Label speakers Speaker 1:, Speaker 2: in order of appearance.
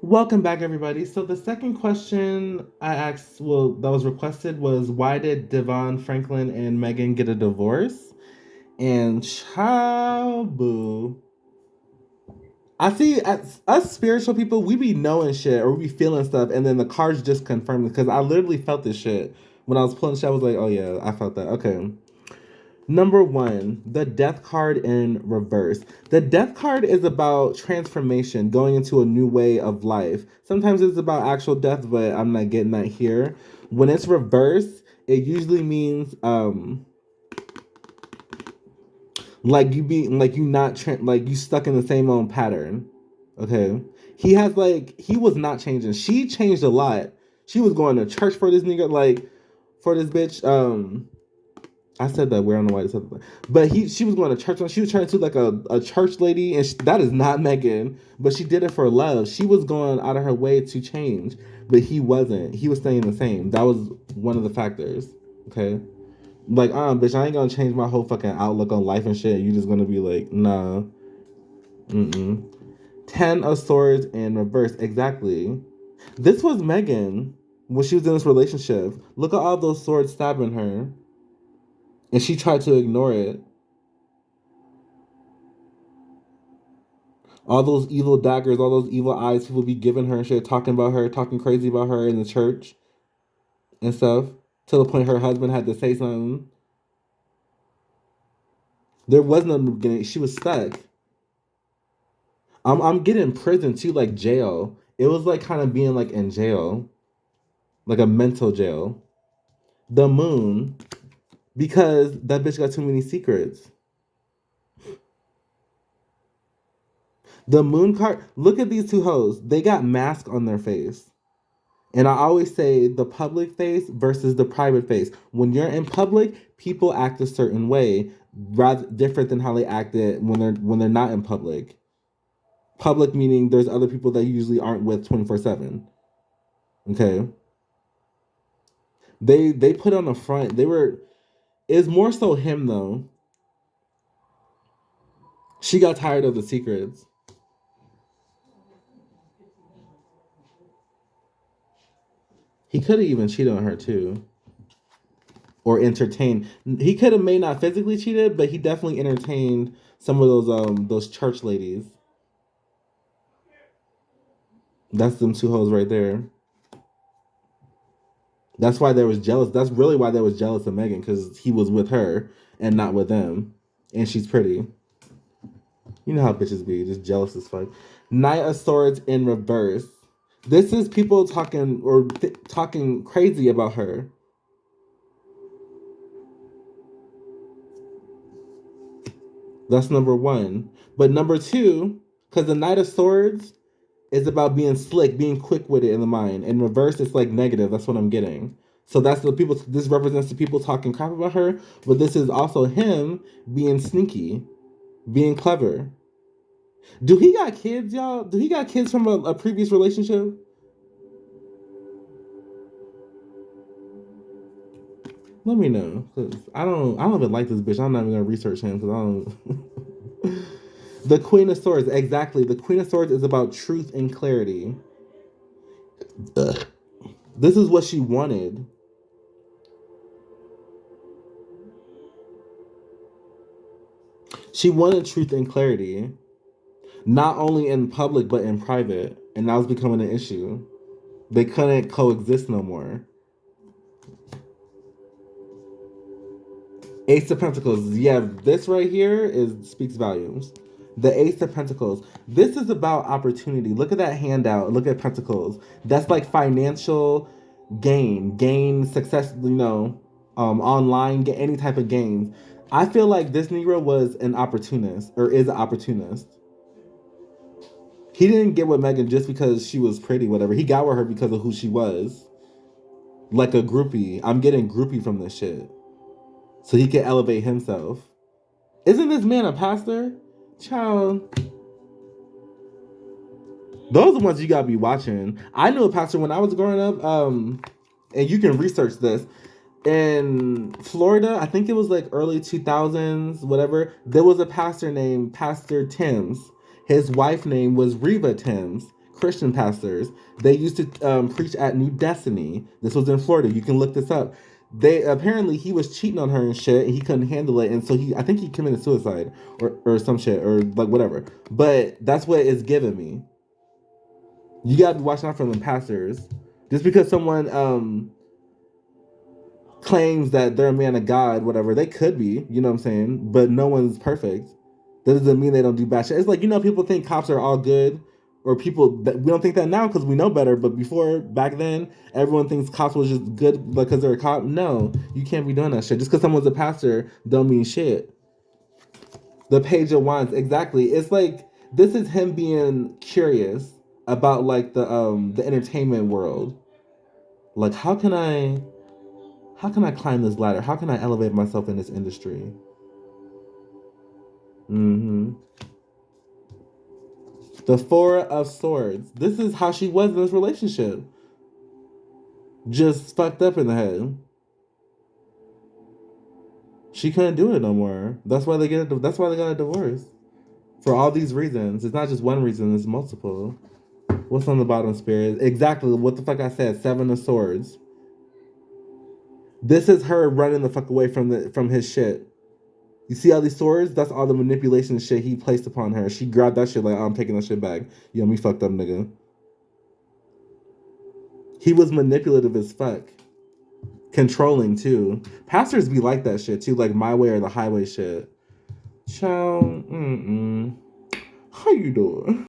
Speaker 1: Welcome back, everybody. So the second question I asked, well, that was requested was why did Devon Franklin and Meghan get a divorce? And child boo. I see as us spiritual people, we be knowing shit or we be feeling stuff, and then the cards just confirm it. Because I literally felt this shit when I was pulling shit. I was like, oh yeah, I felt that. Okay. Number one, the death card in reverse. The death card is about transformation, going into a new way of life. Sometimes it's about actual death, but I'm not getting that here. When it's reverse, it usually means like you be like you not like you stuck in the same old pattern. Okay. He was not changing. She changed a lot. She was going to church for this nigga, like for this bitch. I said that we're on the white side, but she was going to church. She was trying to like a church lady, and that is not Meghan. But she did it for love. She was going out of her way to change, but he wasn't. He was staying the same. That was one of the factors. Okay, like bitch, I ain't gonna change my whole fucking outlook on life and shit. You just gonna be like, nah, mm. Ten of Swords in reverse. Exactly. This was Meghan when she was in this relationship. Look at all those swords stabbing her, and she tried to ignore it. All those evil daggers, all those evil eyes people be giving her and shit, talking about her, talking crazy about her in the church and stuff. To the point her husband had to say something. There was no beginning. She was stuck. I'm getting prison too, like jail. It was like kind of being like in jail, like a mental jail. The moon, because that bitch got too many secrets. The moon card. Look at these two hoes. They got masks on their face. And I always say the public face versus the private face. When you're in public, people act a certain way, rather different than how they acted when they're not in public. Public meaning there's other people that you usually aren't with 24/7. Okay, they put on the front. They were. It's more so him though. She got tired of the secrets. He could have even cheated on her too, or entertained. He could have may not physically cheated, but he definitely entertained some of those church ladies. That's them two hoes right there. That's why there was jealous. That's really why there was jealous of Meghan because he was with her and not with them, and she's pretty. You know how bitches be, just jealous as fuck. Knight of Swords in reverse. This is people talking talking crazy about her. That's number one. But number two, because the Knight of Swords is about being slick, being quick with it in the mind. In reverse, it's like negative. That's what I'm getting. So that's the people. This represents the people talking crap about her, but this is also him being sneaky, being clever. Do he got kids, y'all? Do he got kids from a previous relationship? Let me know, cause I don't even like this bitch. I'm not even gonna research him because I don't. The Queen of Swords, exactly. The Queen of Swords is about truth and clarity. Ugh. This is what she wanted. She wanted truth and clarity, not only in public but in private, and that was becoming an issue. They couldn't coexist no more. Ace of Pentacles. Yeah, this right here is speaks volumes. The Ace of Pentacles. This is about opportunity. Look at that handout. Look at Pentacles. That's like financial gain, success. Online, get any type of gains. I feel like this Negro was an opportunist or is an opportunist. He didn't get with Meghan just because she was pretty, whatever. He got with her because of who she was. Like a groupie. I'm getting groupie from this shit. So he can elevate himself. Isn't this man a pastor? Child. Those are the ones you gotta be watching. I knew a pastor when I was growing up. And you can research this. In Florida, I think it was like early 2000s, whatever. There was a pastor named Pastor Timms. His wife name was Reva Timms. Christian pastors. They used to preach at New Destiny. This was in Florida. You can look this up. They apparently he was cheating on her and shit, and he couldn't handle it, and so I think he committed suicide or some shit or like whatever. But that's what it's giving me. You gotta be watching out for them pastors. Just because someone claims that they're a man of God, whatever, they could be, you know what I'm saying? But no one's perfect. That doesn't mean they don't do bad shit. It's like, people think cops are all good, or people that we don't think that now because we know better. But before, back then, everyone thinks cops was just good because they're a cop. No, you can't be doing that shit. Just because someone's a pastor don't mean shit. The page of wands, exactly. It's like this is him being curious about like the entertainment world. Like how can I climb this ladder? How can I elevate myself in this industry? Mm-hmm. The Four of Swords. This is how she was in this relationship. Just fucked up in the head. She couldn't do it no more. That's why they got a divorce. For all these reasons. It's not just one reason, it's multiple. What's on the bottom, Spirit? Exactly what the fuck I said. Seven of Swords. This is her running the fuck away from his shit. You see all these swords? That's all the manipulation shit he placed upon her. She grabbed that shit like, oh, I'm taking that shit back. Yo, me fucked up, nigga. He was manipulative as fuck. Controlling, too. Pastors be like that shit, too. Like my way or the highway shit. Ciao. How you doing?